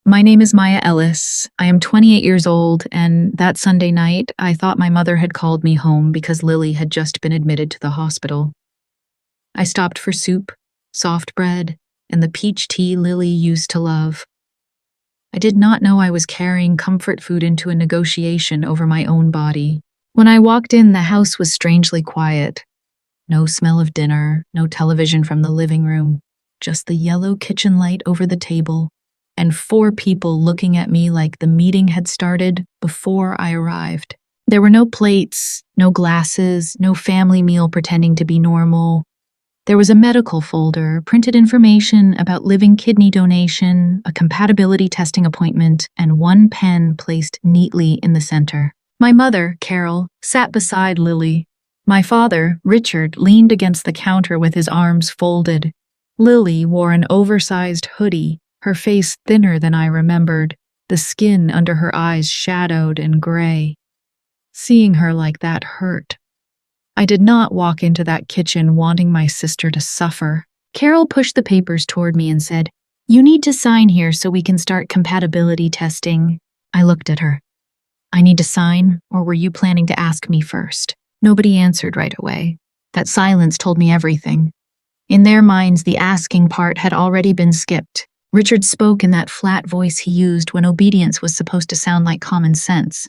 My name is Maya Ellis. I am 28 years old, and that Sunday night, I thought my mother had called me home because Lily had just been admitted to the hospital. I stopped for soup, soft bread, and the peach tea Lily used to love. I did not know I was carrying comfort food into a negotiation over my own body. When I walked in, the house was strangely quiet. No smell of dinner, no television from the living room, just the yellow kitchen light over the table, and 4 people looking at me like the meeting had started before I arrived. There were no plates, no glasses, no family meal pretending to be normal. There was a medical folder, printed information about living kidney donation, a compatibility testing appointment, and 1 pen placed neatly in the center. My mother, Carol, sat beside Lily. My father, Richard, leaned against the counter with his arms folded. Lily wore an oversized hoodie, her face thinner than I remembered, the skin under her eyes shadowed and gray. Seeing her like that hurt. I did not walk into that kitchen wanting my sister to suffer. Carol pushed the papers toward me and said, "You need to sign here so we can start compatibility testing." I looked at her. "I need to sign, or were you planning to ask me first?" Nobody answered right away. That silence told me everything. In their minds, the asking part had already been skipped. Richard spoke in that flat voice he used when obedience was supposed to sound like common sense.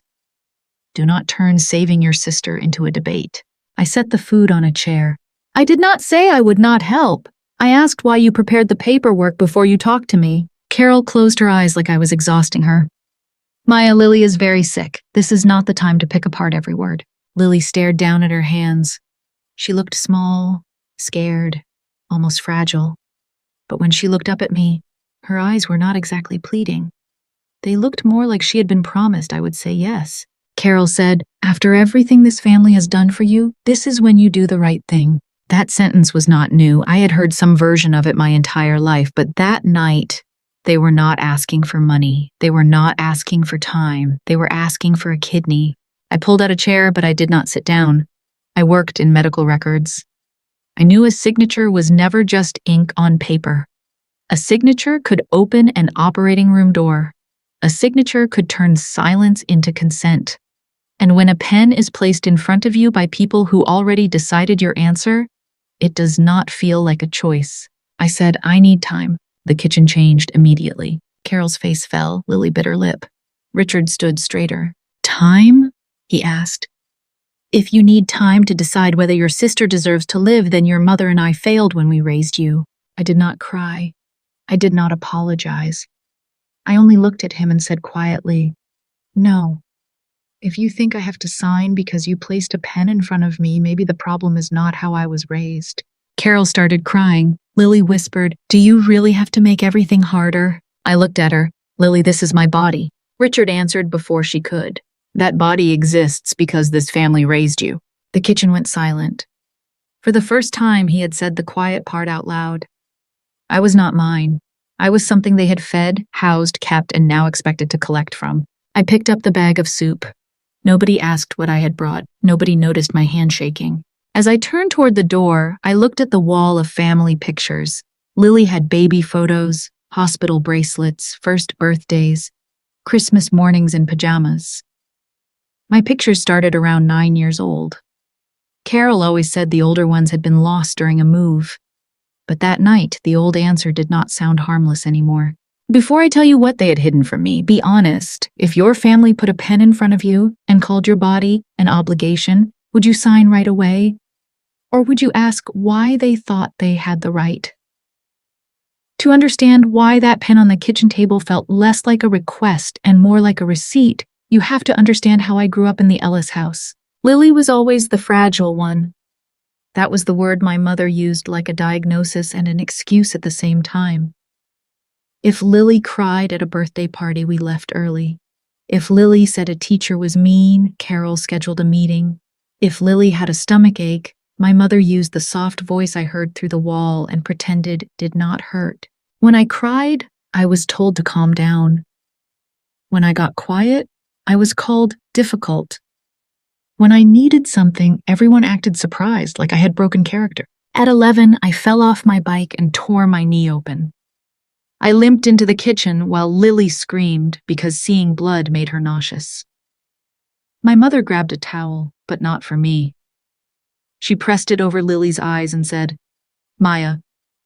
"Do not turn saving your sister into a debate." I set the food on a chair. "I did not say I would not help. I asked why you prepared the paperwork before you talked to me." Carol closed her eyes like I was exhausting her. "Maya, Lily is very sick. This is not the time to pick apart every word." Lily stared down at her hands. She looked small, scared, almost fragile. But when she looked up at me, her eyes were not exactly pleading. They looked more like she had been promised I would say yes. Carol said, "After everything this family has done for you, this is when you do the right thing." That sentence was not new. I had heard some version of it my entire life, but that night, they were not asking for money. They were not asking for time. They were asking for a kidney. I pulled out a chair, but I did not sit down. I worked in medical records. I knew a signature was never just ink on paper. A signature could open an operating room door. A signature could turn silence into consent. And when a pen is placed in front of you by people who already decided your answer, it does not feel like a choice. I said, "I need time." The kitchen changed immediately. Carol's face fell. Lily bit her lip. Richard stood straighter. "Time?" he asked. "If you need time to decide whether your sister deserves to live, then your mother and I failed when we raised you." I did not cry. I did not apologize. I only looked at him and said quietly, "No. If you think I have to sign because you placed a pen in front of me, maybe the problem is not how I was raised." Carol started crying. Lily whispered, "Do you really have to make everything harder?" I looked at her. "Lily, this is my body." Richard answered before she could. "That body exists because this family raised you." The kitchen went silent. For the first time, he had said the quiet part out loud. I was not mine. I was something they had fed, housed, kept, and now expected to collect from. I picked up the bag of soup. Nobody asked what I had brought. Nobody noticed my hand shaking. As I turned toward the door, I looked at the wall of family pictures. Lily had baby photos, hospital bracelets, first birthdays, Christmas mornings in pajamas. My pictures started around 9 years old. Carol always said the older ones had been lost during a move. But that night, the old answer did not sound harmless anymore. "Before I tell you what they had hidden from me, be honest. If your family put a pen in front of you and called your body an obligation, would you sign right away? Or would you ask why they thought they had the right? To understand why that pen on the kitchen table felt less like a request and more like a receipt, you have to understand how I grew up in the Ellis house. Lily was always the fragile one. That was the word my mother used like a diagnosis and an excuse at the same time. If Lily cried at a birthday party, we left early. If Lily said a teacher was mean, Carol scheduled a meeting. If Lily had a stomach ache, my mother used the soft voice I heard through the wall and pretended did not hurt. When I cried, I was told to calm down. When I got quiet, I was called difficult. When I needed something, everyone acted surprised, like I had broken character. At 11, I fell off my bike and tore my knee open. I limped into the kitchen while Lily screamed because seeing blood made her nauseous. My mother grabbed a towel, but not for me. She pressed it over Lily's eyes and said, "Maya,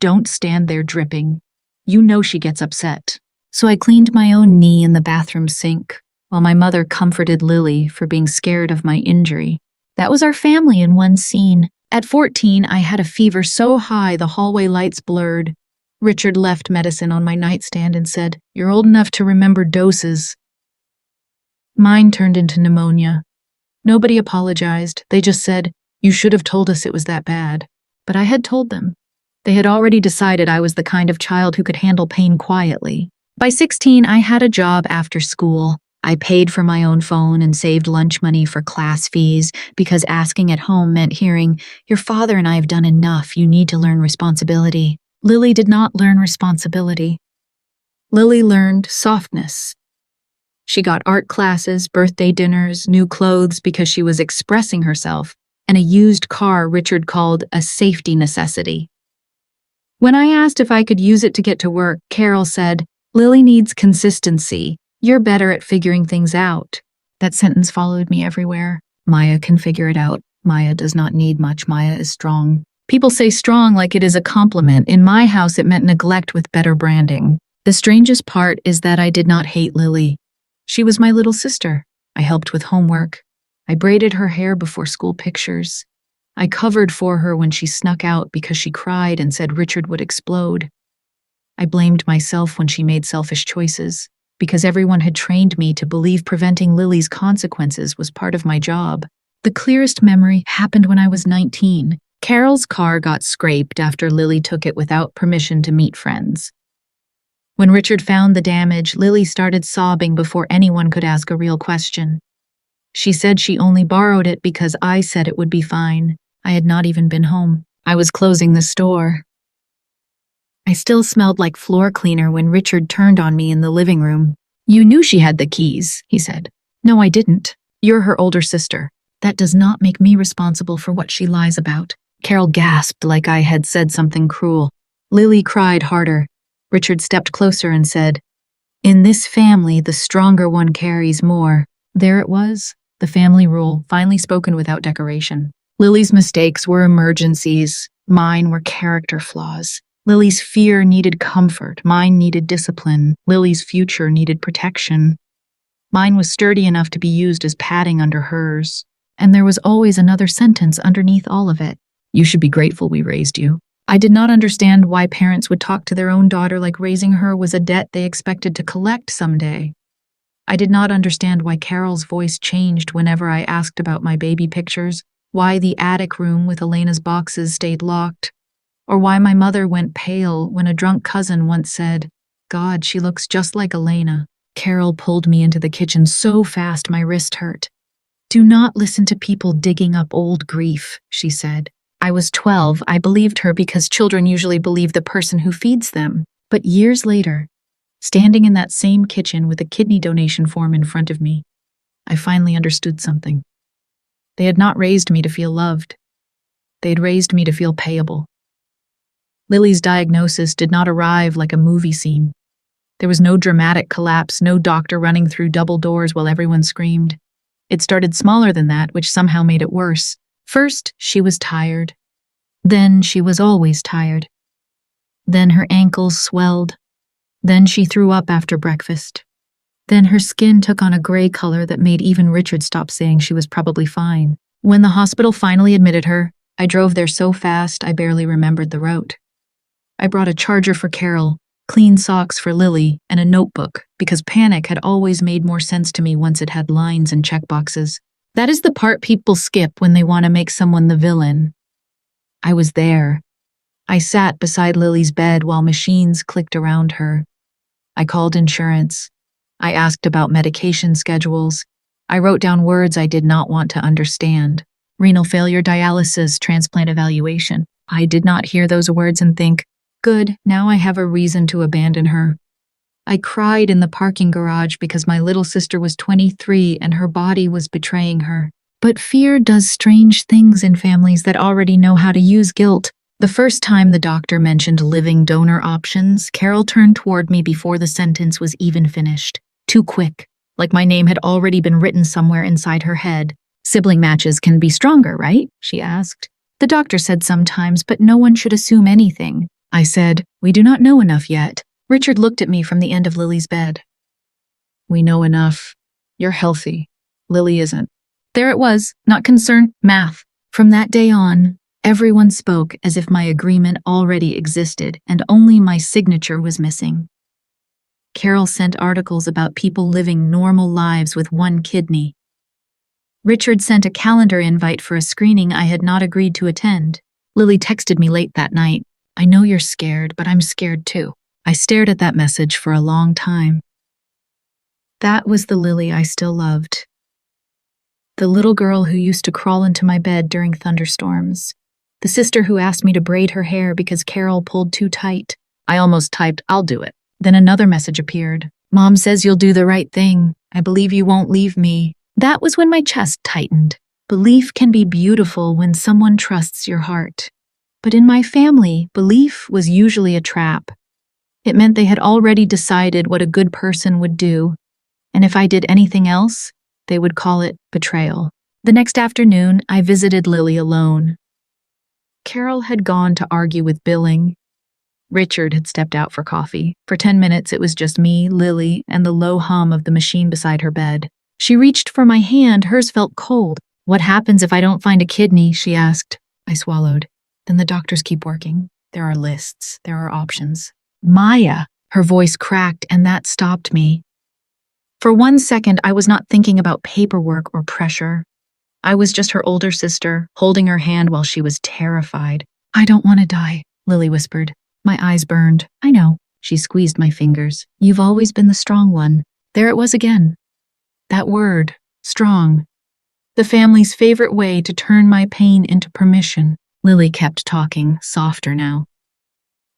don't stand there dripping. You know she gets upset." So I cleaned my own knee in the bathroom sink, while my mother comforted Lily for being scared of my injury. That was our family in one scene. At 14, I had a fever so high the hallway lights blurred. Richard left medicine on my nightstand and said, "You're old enough to remember doses." Mine turned into pneumonia. Nobody apologized. They just said, "You should have told us it was that bad." But I had told them. They had already decided I was the kind of child who could handle pain quietly. By 16, I had a job after school. I paid for my own phone and saved lunch money for class fees because asking at home meant hearing, "Your father and I have done enough. You need to learn responsibility." Lily did not learn responsibility. Lily learned softness. She got art classes, birthday dinners, new clothes because she was expressing herself, and a used car Richard called a safety necessity. When I asked if I could use it to get to work, Carol said, "Lily needs consistency. You're better at figuring things out." That sentence followed me everywhere. Maya can figure it out. Maya does not need much. Maya is strong. People say strong like it is a compliment. In my house, it meant neglect with better branding. The strangest part is that I did not hate Lily. She was my little sister. I helped with homework. I braided her hair before school pictures. I covered for her when she snuck out because she cried and said Richard would explode. I blamed myself when she made selfish choices, because everyone had trained me to believe preventing Lily's consequences was part of my job. The clearest memory happened when I was 19. Carol's car got scraped after Lily took it without permission to meet friends. When Richard found the damage, Lily started sobbing before anyone could ask a real question. She said she only borrowed it because I said it would be fine. I had not even been home. I was closing the store. I still smelled like floor cleaner when Richard turned on me in the living room. "You knew she had the keys," he said. "No, I didn't. You're her older sister. That does not make me responsible for what she lies about." Carol gasped like I had said something cruel. Lily cried harder. Richard stepped closer and said, "In this family, the stronger one carries more." There it was, the family rule, finally spoken without decoration. Lily's mistakes were emergencies. Mine were character flaws. Lily's fear needed comfort. Mine needed discipline. Lily's future needed protection. Mine was sturdy enough to be used as padding under hers. And there was always another sentence underneath all of it. "You should be grateful we raised you." I did not understand why parents would talk to their own daughter like raising her was a debt they expected to collect someday. I did not understand why Carol's voice changed whenever I asked about my baby pictures, why the attic room with Elena's boxes stayed locked, or why my mother went pale when a drunk cousin once said, "God, she looks just like Elena." Carol pulled me into the kitchen so fast my wrist hurt. "Do not listen to people digging up old grief," she said. I was 12. I believed her because children usually believe the person who feeds them. But years later, standing in that same kitchen with a kidney donation form in front of me, I finally understood something. They had not raised me to feel loved. They had raised me to feel payable. Lily's diagnosis did not arrive like a movie scene. There was no dramatic collapse, no doctor running through double doors while everyone screamed. It started smaller than that, which somehow made it worse. First, she was tired. Then she was always tired. Then her ankles swelled. Then she threw up after breakfast. Then her skin took on a gray color that made even Richard stop saying she was probably fine. When the hospital finally admitted her, I drove there so fast I barely remembered the route. I brought a charger for Carol, clean socks for Lily, and a notebook, because panic had always made more sense to me once it had lines and checkboxes. That is the part people skip when they want to make someone the villain. I was there. I sat beside Lily's bed while machines clicked around her. I called insurance. I asked about medication schedules. I wrote down words I did not want to understand. Renal failure, dialysis, transplant evaluation. I did not hear those words and think, good, now I have a reason to abandon her. I cried in the parking garage because my little sister was 23 and her body was betraying her. But fear does strange things in families that already know how to use guilt. The first time the doctor mentioned living donor options, Carol turned toward me before the sentence was even finished. Too quick, like my name had already been written somewhere inside her head. Sibling matches can be stronger, right? She asked. The doctor said sometimes, but no one should assume anything. I said, we do not know enough yet. Richard looked at me from the end of Lily's bed. We know enough. You're healthy. Lily isn't. There it was, not concern, math. From that day on, everyone spoke as if my agreement already existed and only my signature was missing. Carol sent articles about people living normal lives with one kidney. Richard sent a calendar invite for a screening I had not agreed to attend. Lily texted me late that night. I know you're scared, but I'm scared too. I stared at that message for a long time. That was the Lily I still loved. The little girl who used to crawl into my bed during thunderstorms. The sister who asked me to braid her hair because Carol pulled too tight. I almost typed, I'll do it. Then another message appeared. Mom says you'll do the right thing. I believe you won't leave me. That was when my chest tightened. Belief can be beautiful when someone trusts your heart. But in my family, belief was usually a trap. It meant they had already decided what a good person would do, and if I did anything else, they would call it betrayal. The next afternoon, I visited Lily alone. Carol had gone to argue with billing. Richard had stepped out for coffee. For 10 minutes, it was just me, Lily, and the low hum of the machine beside her bed. She reached for my hand, hers felt cold. What happens if I don't find a kidney? She asked. I swallowed. Then the doctors keep working. There are lists, there are options. Maya, her voice cracked, and that stopped me. For 1 second, I was not thinking about paperwork or pressure. I was just her older sister, holding her hand while she was terrified. I don't want to die, Lily whispered. My eyes burned. I know. She squeezed my fingers. You've always been the strong one. There it was again. That word, strong. The family's favorite way to turn my pain into permission. Lily kept talking, softer now.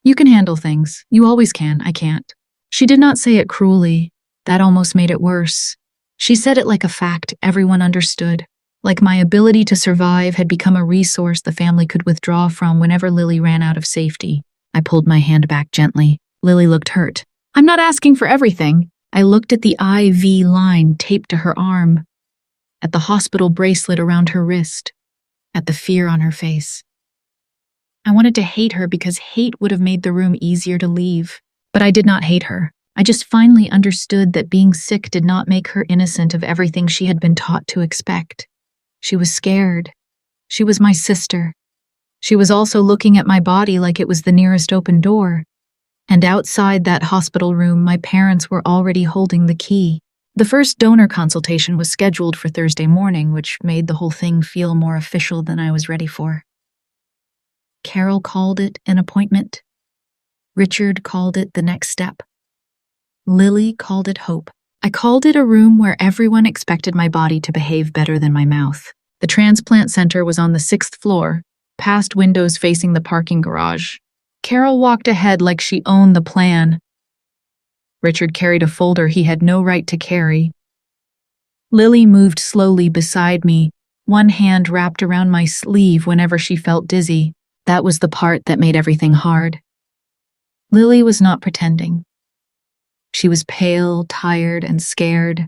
You can handle things. You always can. I can't. She did not say it cruelly. That almost made it worse. She said it like a fact everyone understood. Like my ability to survive had become a resource the family could withdraw from whenever Lily ran out of safety. I pulled my hand back gently. Lily looked hurt. I'm not asking for everything. I looked at the IV line taped to her arm, at the hospital bracelet around her wrist, at the fear on her face. I wanted to hate her because hate would have made the room easier to leave. But I did not hate her. I just finally understood that being sick did not make her innocent of everything she had been taught to expect. She was scared. She was my sister. She was also looking at my body like it was the nearest open door. And outside that hospital room, my parents were already holding the key. The first donor consultation was scheduled for Thursday morning, which made the whole thing feel more official than I was ready for. Carol called it an appointment. Richard called it the next step. Lily called it hope. I called it a room where everyone expected my body to behave better than my mouth. The transplant center was on the 6th floor, past windows facing the parking garage. Carol walked ahead like she owned the plan. Richard carried a folder he had no right to carry. Lily moved slowly beside me, one hand wrapped around my sleeve whenever she felt dizzy. That was the part that made everything hard. Lily was not pretending. She was pale, tired, and scared.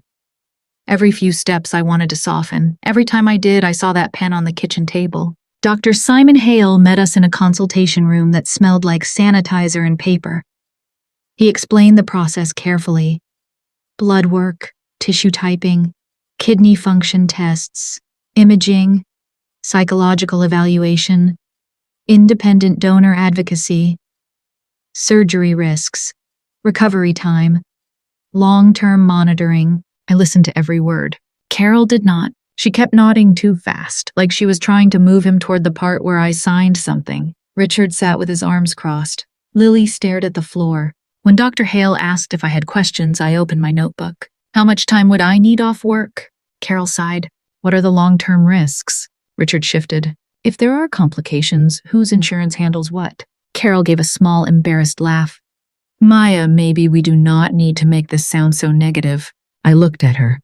Every few steps I wanted to soften. Every time I did, I saw that pen on the kitchen table. Dr. Simon Hale met us in a consultation room that smelled like sanitizer and paper. He explained the process carefully. Blood work, tissue typing, kidney function tests, imaging, psychological evaluation, independent donor advocacy, surgery risks, recovery time, long-term monitoring. I listened to every word. Carol did not. She kept nodding too fast, like she was trying to move him toward the part where I signed something. Richard sat with his arms crossed. Lily stared at the floor. When Dr. Hale asked if I had questions, I opened my notebook. How much time would I need off work? Carol sighed. What are the long-term risks? Richard shifted. If there are complications, whose insurance handles what? Carol gave a small, embarrassed laugh. Maya, maybe we do not need to make this sound so negative. I looked at her.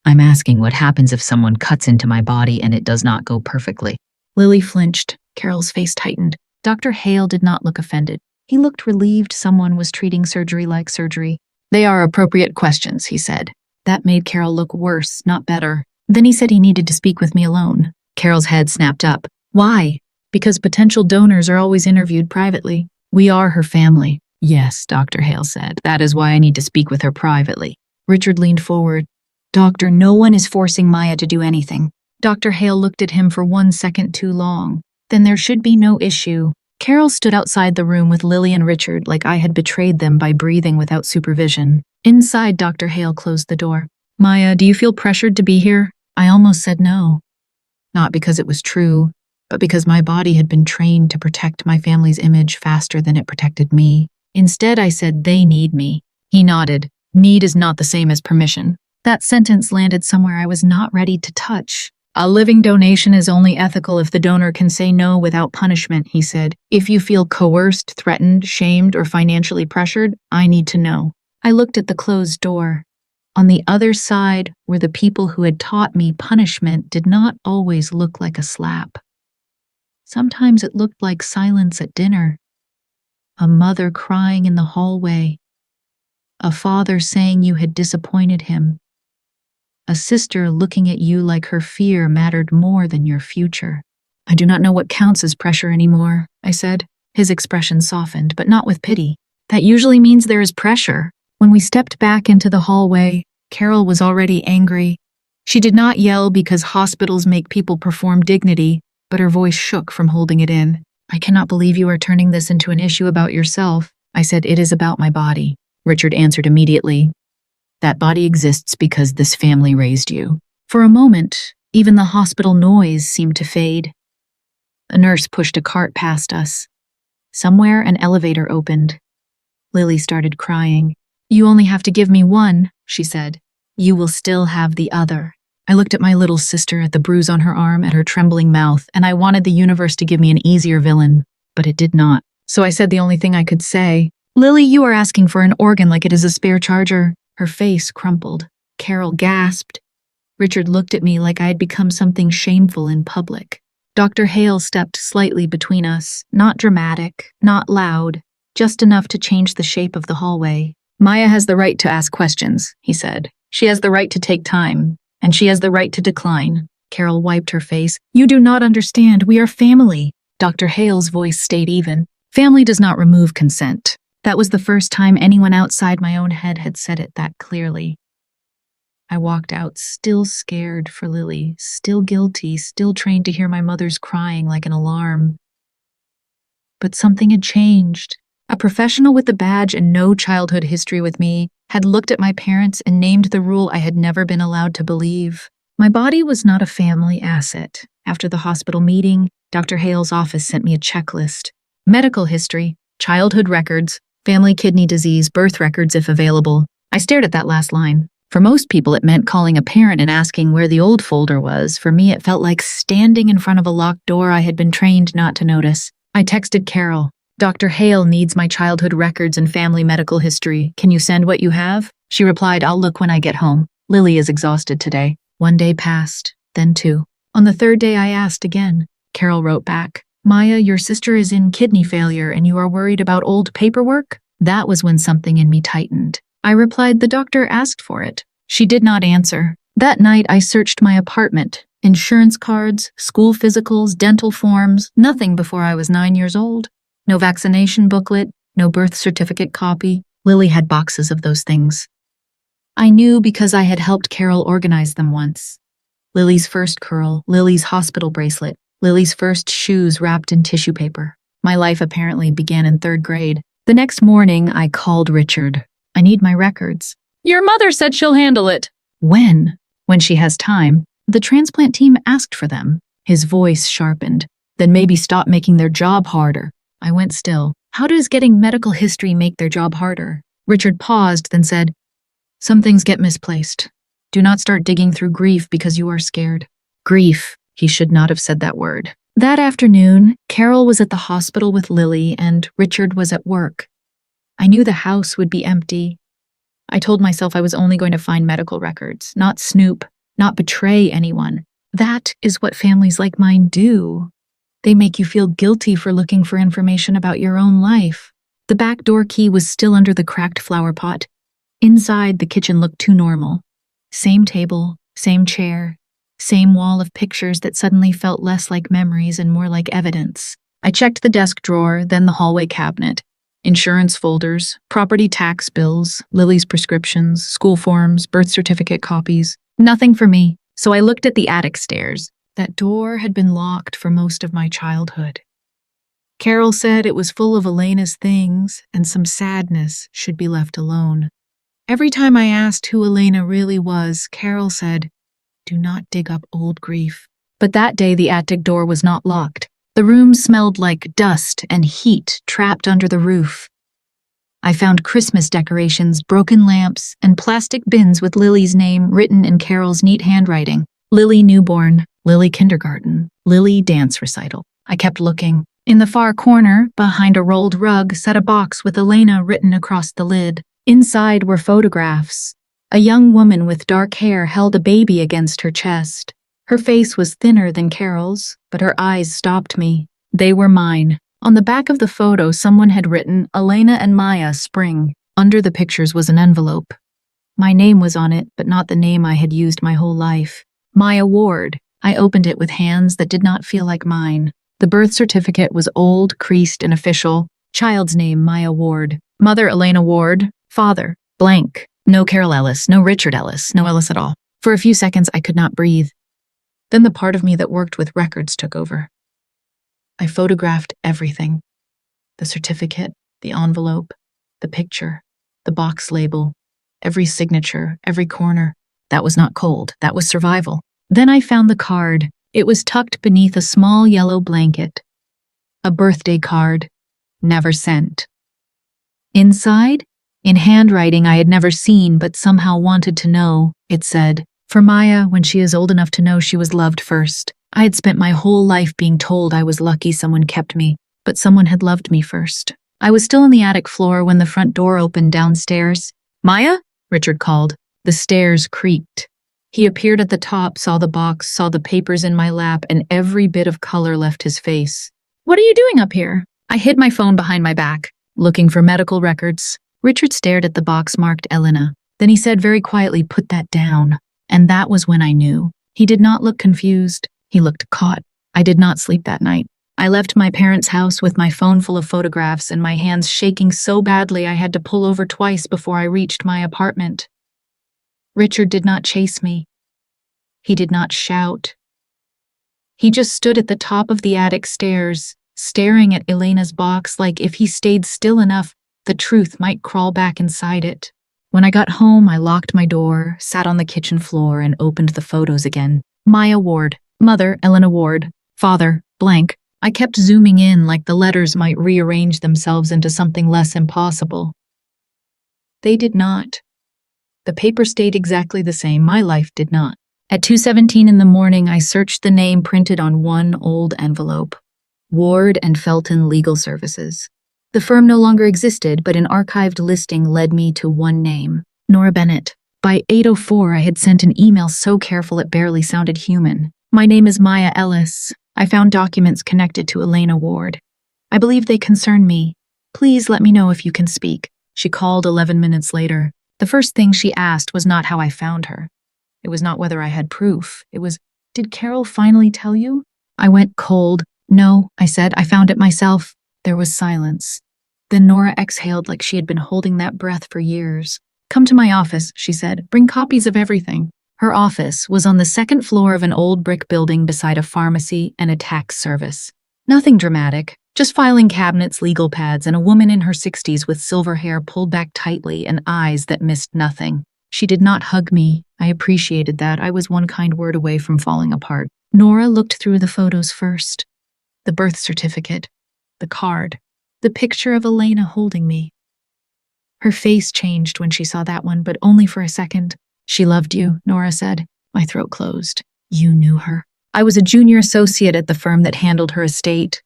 I'm asking what happens if someone cuts into my body and it does not go perfectly. Lily flinched. Carol's face tightened. Dr. Hale did not look offended. He looked relieved someone was treating surgery like surgery. They are appropriate questions, he said. That made Carol look worse, not better. Then he said he needed to speak with me alone. Carol's head snapped up. Why? Because potential donors are always interviewed privately. We are her family. Yes, Dr. Hale said. That is why I need to speak with her privately. Richard leaned forward. Doctor, no one is forcing Maya to do anything. Dr. Hale looked at him for 1 second too long. Then there should be no issue. Carol stood outside the room with Lily and Richard like I had betrayed them by breathing without supervision. Inside, Dr. Hale closed the door. Maya, do you feel pressured to be here? I almost said no. Not because it was true, but because my body had been trained to protect my family's image faster than it protected me. Instead, I said they need me. He nodded. Need is not the same as permission. That sentence landed somewhere I was not ready to touch. A living donation is only ethical if the donor can say no without punishment, he said. If you feel coerced, threatened, shamed, or financially pressured, I need to know. I looked at the closed door. On the other side were the people who had taught me punishment did not always look like a slap. Sometimes it looked like silence at dinner, a mother crying in the hallway, a father saying you had disappointed him, a sister looking at you like her fear mattered more than your future. I do not know what counts as pressure anymore, I said. His expression softened, but not with pity. That usually means there is pressure. When we stepped back into the hallway, Carol was already angry. She did not yell because hospitals make people perform dignity, but her voice shook from holding it in. I cannot believe you are turning this into an issue about yourself. I said, it is about my body. Richard answered immediately. That body exists because this family raised you. For a moment, even the hospital noise seemed to fade. A nurse pushed a cart past us. Somewhere an elevator opened. Lily started crying. You only have to give me one, she said. You will still have the other. I looked at my little sister, at the bruise on her arm, at her trembling mouth, and I wanted the universe to give me an easier villain, but it did not. So I said the only thing I could say. Lily, you are asking for an organ like it is a spare charger. Her face crumpled. Carol gasped. Richard looked at me like I had become something shameful in public. Dr. Hale stepped slightly between us, not dramatic, not loud, just enough to change the shape of the hallway. Maya has the right to ask questions, he said. She has the right to take time, and she has the right to decline. Carol wiped her face. You do not understand. We are family. Dr. Hale's voice stayed even. Family does not remove consent. That was the first time anyone outside my own head had said it that clearly. I walked out, still scared for Lily, still guilty, still trained to hear my mother's crying like an alarm. But something had changed. A professional with a badge and no childhood history with me had looked at my parents and named the rule I had never been allowed to believe. My body was not a family asset. After the hospital meeting, Dr. Hale's office sent me a checklist. Medical history, childhood records, family kidney disease, birth records if available. I stared at that last line. For most people, it meant calling a parent and asking where the old folder was. For me, it felt like standing in front of a locked door I had been trained not to notice. I texted Carol. Dr. Hale needs my childhood records and family medical history. Can you send what you have? She replied, I'll look when I get home. Lily is exhausted today. 1 day passed, then 2. On the 3rd day, I asked again. Carol wrote back, Maya, your sister is in kidney failure and you are worried about old paperwork? That was when something in me tightened. I replied, the doctor asked for it. She did not answer. That night, I searched my apartment. Insurance cards, school physicals, dental forms, nothing before I was 9 years old. No vaccination booklet, no birth certificate copy. Lily had boxes of those things. I knew because I had helped Carol organize them once. Lily's first curl, Lily's hospital bracelet, Lily's first shoes wrapped in tissue paper. My life apparently began in 3rd grade. The next morning, I called Richard. I need my records. Your mother said she'll handle it. When? When she has time. The transplant team asked for them. His voice sharpened. Then maybe stop making their job harder. I went still. How does getting medical history make their job harder? Richard paused, then said, some things get misplaced. Do not start digging through grief because you are scared. Grief. He should not have said that word. That afternoon, Carol was at the hospital with Lily and Richard was at work. I knew the house would be empty. I told myself I was only going to find medical records, not snoop, not betray anyone. That is what families like mine do. They make you feel guilty for looking for information about your own life. The back door key was still under the cracked flower pot. Inside, the kitchen looked too normal. Same table, same chair, same wall of pictures that suddenly felt less like memories and more like evidence. I checked the desk drawer, then the hallway cabinet. Insurance folders, property tax bills, Lily's prescriptions, school forms, birth certificate copies. Nothing for me, so I looked at the attic stairs. That door had been locked for most of my childhood. Carol said it was full of Elena's things and some sadness should be left alone. Every time I asked who Elena really was, Carol said, "Do not dig up old grief." But that day the attic door was not locked. The room smelled like dust and heat trapped under the roof. I found Christmas decorations, broken lamps, and plastic bins with Lily's name written in Carol's neat handwriting. Lily newborn, Lily kindergarten, Lily dance recital. I kept looking. In the far corner, behind a rolled rug, sat a box with Elena written across the lid. Inside were photographs. A young woman with dark hair held a baby against her chest. Her face was thinner than Carol's, but her eyes stopped me. They were mine. On the back of the photo, someone had written, "Elena and Maya, spring." Under the pictures was an envelope. My name was on it, but not the name I had used my whole life. Maya Ward. I opened it with hands that did not feel like mine. The birth certificate was old, creased, and official. Child's name, Maya Ward. Mother, Elena Ward. Father, blank. No Carol Ellis, no Richard Ellis, no Ellis at all. For a few seconds, I could not breathe. Then the part of me that worked with records took over. I photographed everything. The certificate, the envelope, the picture, the box label, every signature, every corner. That was not cold, that was survival. Then I found the card. It was tucked beneath a small yellow blanket. A birthday card, never sent. Inside, in handwriting I had never seen but somehow wanted to know, it said, "For Maya, when she is old enough to know she was loved first." I had spent my whole life being told I was lucky someone kept me, but someone had loved me first. I was still on the attic floor when the front door opened downstairs. "Maya?" Richard called. The stairs creaked. He appeared at the top, saw the box, saw the papers in my lap, and every bit of color left his face. "What are you doing up here?" I hid my phone behind my back, looking for medical records. Richard stared at the box marked Elena. Then he said very quietly, "Put that down." And that was when I knew. He did not look confused. He looked caught. I did not sleep that night. I left my parents' house with my phone full of photographs and my hands shaking so badly I had to pull over twice before I reached my apartment. Richard did not chase me. He did not shout. He just stood at the top of the attic stairs, staring at Elena's box like if he stayed still enough, the truth might crawl back inside it. When I got home, I locked my door, sat on the kitchen floor, and opened the photos again. Maya Ward, mother, Elena Ward, father, blank. I kept zooming in like the letters might rearrange themselves into something less impossible. They did not. The paper stayed exactly the same. My life did not. At 2:17 in the morning, I searched the name printed on one old envelope. Ward and Felton Legal Services. The firm no longer existed, but an archived listing led me to one name, Nora Bennett. By 8:04, I had sent an email so careful it barely sounded human. "My name is Maya Ellis. I found documents connected to Elena Ward. I believe they concern me. Please let me know if you can speak." She called 11 minutes later. The first thing she asked was not how I found her. It was not whether I had proof. It was, "Did Carol finally tell you?" I went cold. "No," I said. "I found it myself." There was silence. Then Nora exhaled like she had been holding that breath for years. "Come to my office," she said. "Bring copies of everything." Her office was on the second floor of an old brick building beside a pharmacy and a tax service. Nothing dramatic, just filing cabinets, legal pads, and a woman in her 60s with silver hair pulled back tightly and eyes that missed nothing. She did not hug me. I appreciated that. I was one kind word away from falling apart. Nora looked through the photos first. The birth certificate, the card, the picture of Elena holding me. Her face changed when she saw that one, but only for a second. "She loved you," Nora said. My throat closed. "You knew her." I was a junior associate at the firm that handled her estate.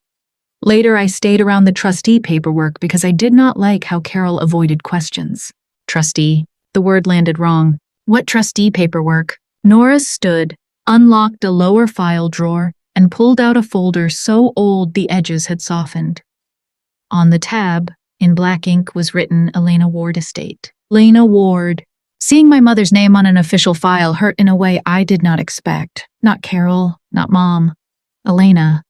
Later, I stayed around the trustee paperwork because I did not like how Carol avoided questions. "Trustee." The word landed wrong. "What trustee paperwork?" Nora stood, unlocked a lower file drawer, and pulled out a folder so old the edges had softened. On the tab, in black ink, was written Elena Ward Estate. Lena Ward. Seeing my mother's name on an official file hurt in a way I did not expect. Not Carol, not Mom. Elena.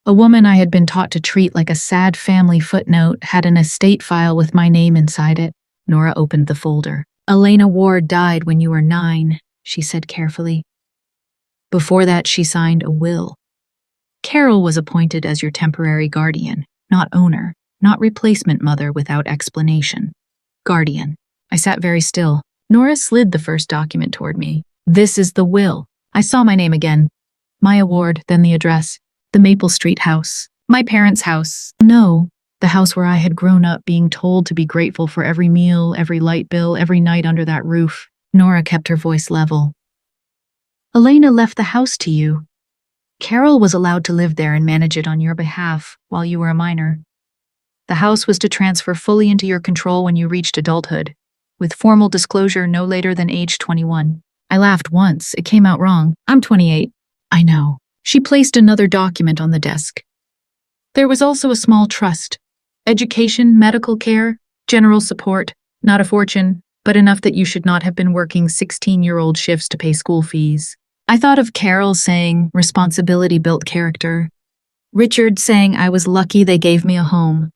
A woman I had been taught to treat like a sad family footnote had an estate file with my name inside it. Nora opened the folder. Elena Ward died when you were 9, she said carefully. Before that, she signed a will. Carol was appointed as your temporary guardian, not owner, not replacement mother without explanation. Guardian. I sat very still. Nora slid the first document toward me. This is the will. I saw my name again. Maya Ward, then the address. The Maple Street house. My parents' house. No, the house where I had grown up being told to be grateful for every meal, every light bill, every night under that roof. Nora kept her voice level. Elena left the house to you. Carol was allowed to live there and manage it on your behalf while you were a minor. The house was to transfer fully into your control when you reached adulthood, with formal disclosure no later than age 21. I laughed once. It came out wrong. I'm 28. I know. She placed another document on the desk. There was also a small trust. Education, medical care, general support, not a fortune, but enough that you should not have been working 16-year-old shifts to pay school fees. I thought of Carol saying, responsibility built character. Richard saying I was lucky they gave me a home.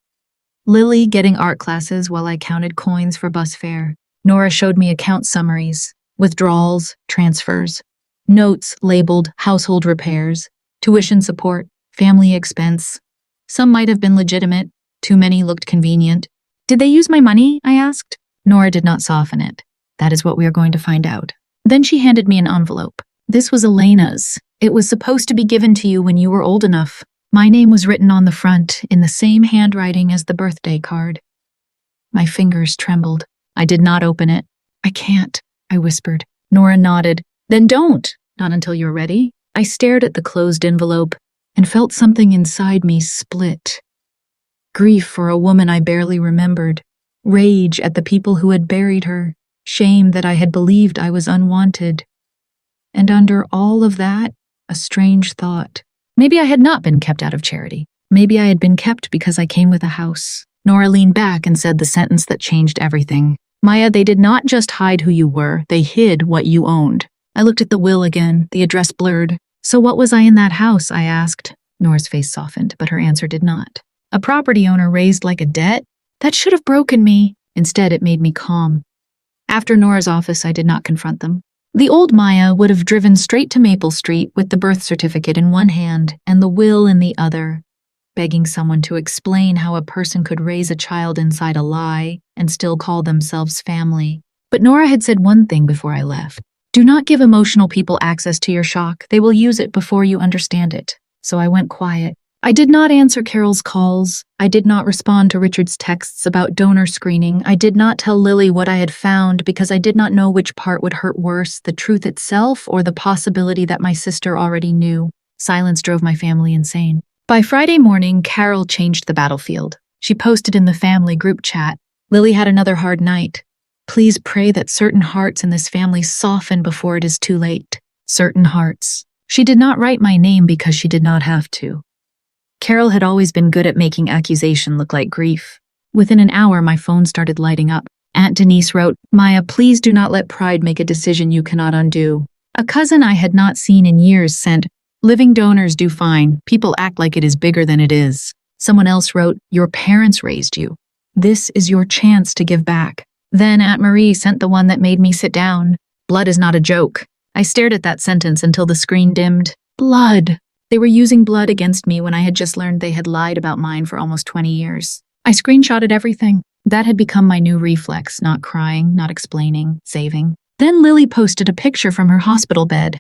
Lily getting art classes while I counted coins for bus fare. Nora showed me account summaries, withdrawals, transfers, notes labeled household repairs, tuition support, family expense. Some might have been legitimate, too many looked convenient. Did they use my money? I asked. Nora did not soften it. That is what we are going to find out. Then she handed me an envelope. This was Elena's. It was supposed to be given to you when you were old enough. My name was written on the front in the same handwriting as the birthday card. My fingers trembled. I did not open it. I can't, I whispered. Nora nodded. Then don't. Not until you're ready. I stared at the closed envelope and felt something inside me split. Grief for a woman I barely remembered. Rage at the people who had buried her. Shame that I had believed I was unwanted. And under all of that, a strange thought. Maybe I had not been kept out of charity. Maybe I had been kept because I came with a house. Nora leaned back and said the sentence that changed everything. Maya, they did not just hide who you were, they hid what you owned. I looked at the will again, the address blurred. So what was I in that house? I asked. Nora's face softened, but her answer did not. A property owner raised like a debt? That should have broken me. Instead, it made me calm. After Nora's office, I did not confront them. The old Maya would have driven straight to Maple Street with the birth certificate in one hand and the will in the other, begging someone to explain how a person could raise a child inside a lie and still call themselves family. But Nora had said one thing before I left. Do not give emotional people access to your shock. They will use it before you understand it. So I went quiet. I did not answer Carol's calls. I did not respond to Richard's texts about donor screening. I did not tell Lily what I had found because I did not know which part would hurt worse, the truth itself or the possibility that my sister already knew. Silence drove my family insane. By Friday morning, Carol changed the battlefield. She posted in the family group chat, Lily had another hard night. Please pray that certain hearts in this family soften before it is too late. Certain hearts. She did not write my name because she did not have to. Carol had always been good at making accusation look like grief. Within an hour, my phone started lighting up. Aunt Denise wrote, Maya, please do not let pride make a decision you cannot undo. A cousin I had not seen in years sent, living donors do fine. People act like it is bigger than it is. Someone else wrote, your parents raised you. This is your chance to give back. Then Aunt Marie sent the one that made me sit down. Blood is not a joke. I stared at that sentence until the screen dimmed. Blood. They were using blood against me when I had just learned they had lied about mine for almost 20 years. I screenshotted everything. That had become my new reflex, not crying, not explaining, saving. Then Lily posted a picture from her hospital bed.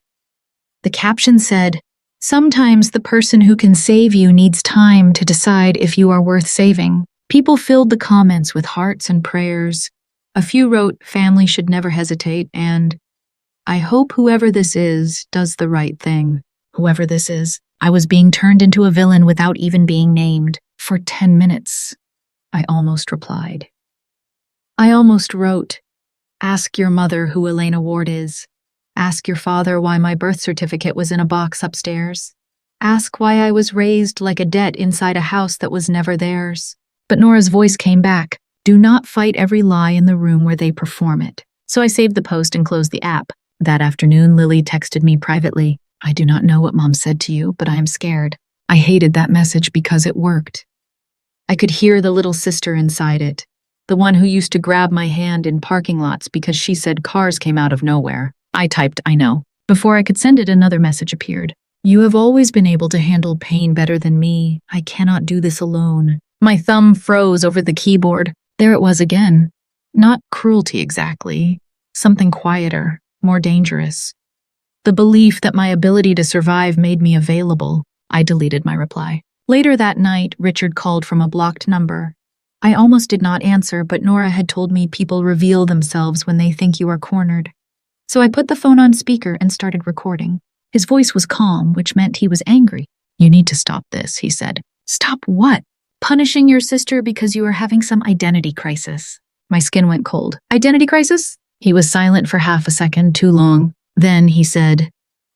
The caption said, sometimes the person who can save you needs time to decide if you are worth saving. People filled the comments with hearts and prayers. A few wrote, family should never hesitate, and I hope whoever this is does the right thing. Whoever this is, I was being turned into a villain without even being named. For 10 minutes, I almost replied. I almost wrote, ask your mother who Elena Ward is. Ask your father why my birth certificate was in a box upstairs. Ask why I was raised like a debt inside a house that was never theirs. But Nora's voice came back. Do not fight every lie in the room where they perform it. So I saved the post and closed the app. That afternoon, Lily texted me privately. I do not know what Mom said to you, but I am scared. I hated that message because it worked. I could hear the little sister inside it, the one who used to grab my hand in parking lots because she said cars came out of nowhere. I typed, I know. Before I could send it, another message appeared. You have always been able to handle pain better than me. I cannot do this alone. My thumb froze over the keyboard. There it was again. Not cruelty exactly. Something quieter, more dangerous. The belief that my ability to survive made me available. I deleted my reply. Later that night, Richard called from a blocked number. I almost did not answer, but Nora had told me people reveal themselves when they think you are cornered. So I put the phone on speaker and started recording. His voice was calm, which meant he was angry. You need to stop this, he said. Stop what? Punishing your sister because you are having some identity crisis. My skin went cold. Identity crisis? He was silent for half a second, too long. Then he said,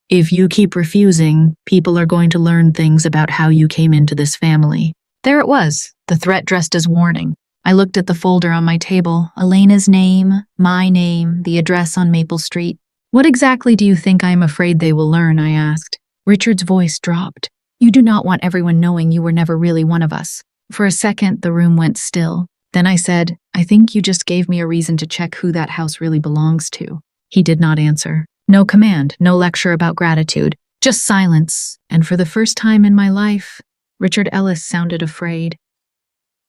if you keep refusing, people are going to learn things about how you came into this family. There it was, the threat dressed as warning. I looked at the folder on my table, Elena's name, my name, the address on Maple Street. What exactly do you think I am afraid they will learn? I asked. Richard's voice dropped. You do not want everyone knowing you were never really one of us. For a second, the room went still. Then I said, I think you just gave me a reason to check who that house really belongs to. He did not answer. No command, no lecture about gratitude, just silence. And for the first time in my life, Richard Ellis sounded afraid.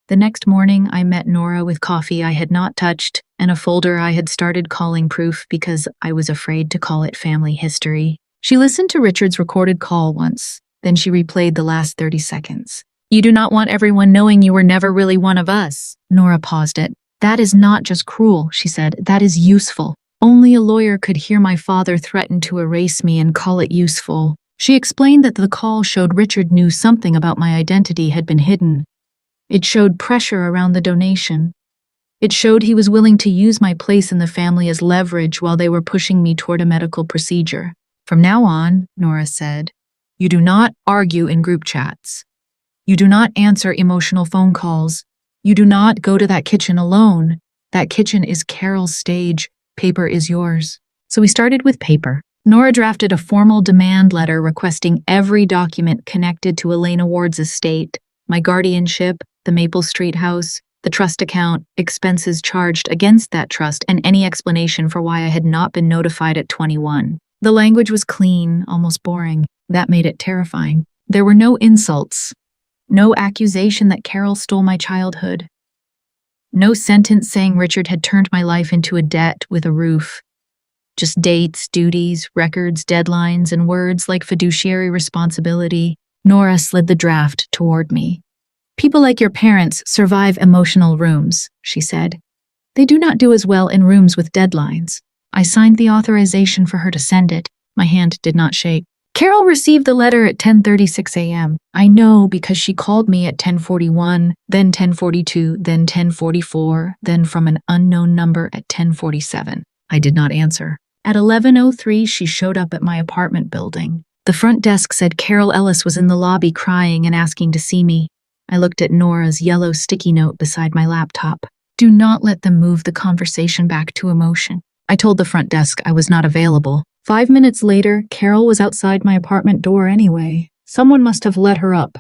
The next morning, I met Nora with coffee I had not touched and a folder I had started calling proof because I was afraid to call it family history. She listened to Richard's recorded call once, then she replayed the last 30 seconds. You do not want everyone knowing you were never really one of us. Nora paused it. That is not just cruel, she said. That is useful. Only a lawyer could hear my father threaten to erase me and call it useful. She explained that the call showed Richard knew something about my identity had been hidden. It showed pressure around the donation. It showed he was willing to use my place in the family as leverage while they were pushing me toward a medical procedure. From now on, Nora said, you do not argue in group chats. You do not answer emotional phone calls. You do not go to that kitchen alone. That kitchen is Carol's stage. Paper is yours. So we started with paper. Nora drafted a formal demand letter requesting every document connected to Elena Ward's estate, my guardianship, the Maple Street house, the trust account, expenses charged against that trust, and any explanation for why I had not been notified at 21. The language was clean, almost boring. That made it terrifying. There were no insults, no accusation that Carol stole my childhood. No sentence saying Richard had turned my life into a debt with a roof. Just dates, duties, records, deadlines, and words like fiduciary responsibility. Nora slid the draft toward me. People like your parents survive emotional rooms, she said. They do not do as well in rooms with deadlines. I signed the authorization for her to send it. My hand did not shake. Carol received the letter at 10:36 a.m. I know because she called me at 10:41, then 10:42, then 10:44, then from an unknown number at 10:47. I did not answer. At 11:03, she showed up at my apartment building. The front desk said Carol Ellis was in the lobby crying and asking to see me. I looked at Nora's yellow sticky note beside my laptop. Do not let them move the conversation back to emotion. I told the front desk I was not available. 5 minutes later, Carol was outside my apartment door anyway. Someone must have let her up.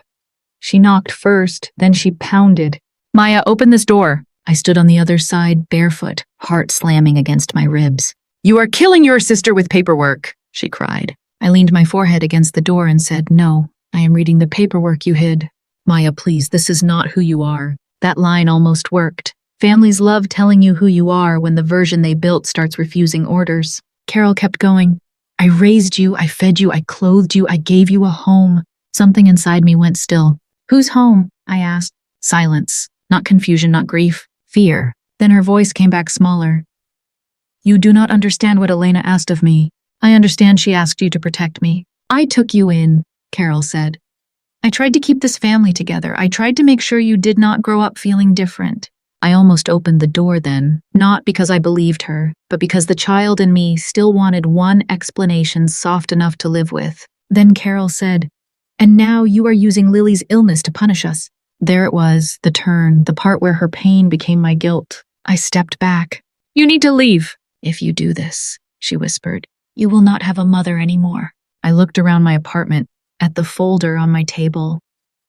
She knocked first, then she pounded. Maya, open this door. I stood on the other side, barefoot, heart slamming against my ribs. You are killing your sister with paperwork, she cried. I leaned my forehead against the door and said, no, I am reading the paperwork you hid. Maya, please, this is not who you are. That line almost worked. Families love telling you who you are when the version they built starts refusing orders. Carol kept going. I raised you, I fed you, I clothed you, I gave you a home. Something inside me went still. Whose home? I asked. Silence. Not confusion, not grief. Fear. Then her voice came back smaller. You do not understand what Elena asked of me. I understand she asked you to protect me. I took you in, Carol said. I tried to keep this family together. I tried to make sure you did not grow up feeling different. I almost opened the door then, not because I believed her, but because the child in me still wanted one explanation soft enough to live with. Then Carol said, And now you are using Lily's illness to punish us. There it was, the turn, the part where her pain became my guilt. I stepped back. You need to leave. If you do this, she whispered, you will not have a mother anymore. I looked around my apartment, at the folder on my table,